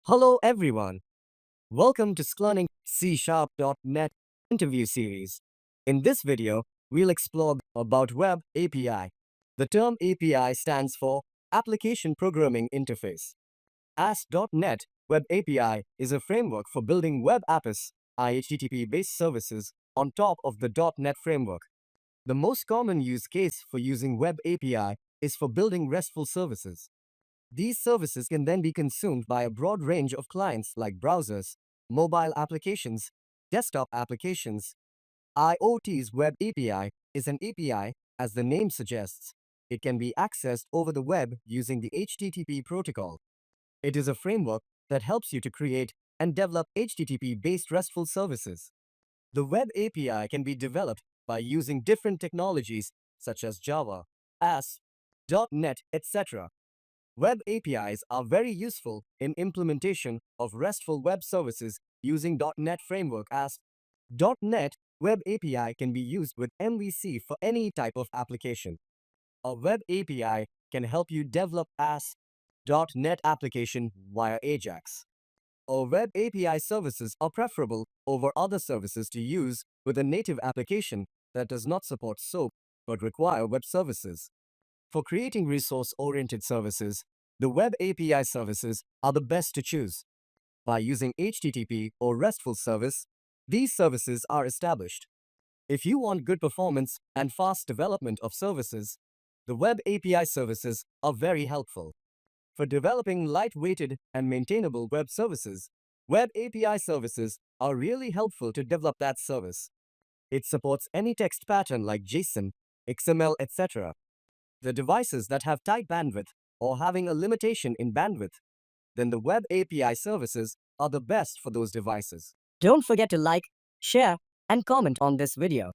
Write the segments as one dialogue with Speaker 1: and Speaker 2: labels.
Speaker 1: Hello everyone. Welcome to Sklearning C#.net interview series. In this video, we'll explore about Web API. The term API stands for Application Programming Interface. AS.NET Web API is a framework for building web apps, HTTP-based services on top of the .NET framework. The most common use case for using Web API is for building RESTful services. These services can then be consumed by a broad range of clients like browsers, mobile applications, desktop applications. IoT's Web API is an API, as the name suggests. It can be accessed over the web using the HTTP protocol. It is a framework that helps you to create and develop HTTP-based RESTful services. The Web API can be developed by using different technologies such as Java, AS, .NET, etc. Web APIs are very useful in implementation of RESTful web services using .NET framework as .NET Web API can be used with MVC for any type of application. A Web API can help you develop as .NET application via AJAX. Or Web API services are preferable over other services to use with a native application that does not support SOAP but require web services. For creating resource-oriented services, the Web API services are the best to choose. By using HTTP or RESTful service, these services are established. If you want good performance and fast development of services, the Web API services are very helpful. For developing lightweighted and maintainable web services, Web API services are really helpful to develop that service. It supports any text pattern like JSON, XML, etc. The devices that have tight bandwidth or having a limitation in bandwidth, then the Web API services are the best for those devices. Don't forget to like, share, and comment on this video.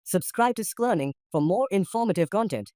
Speaker 1: Subscribe to Sklearning for more informative content.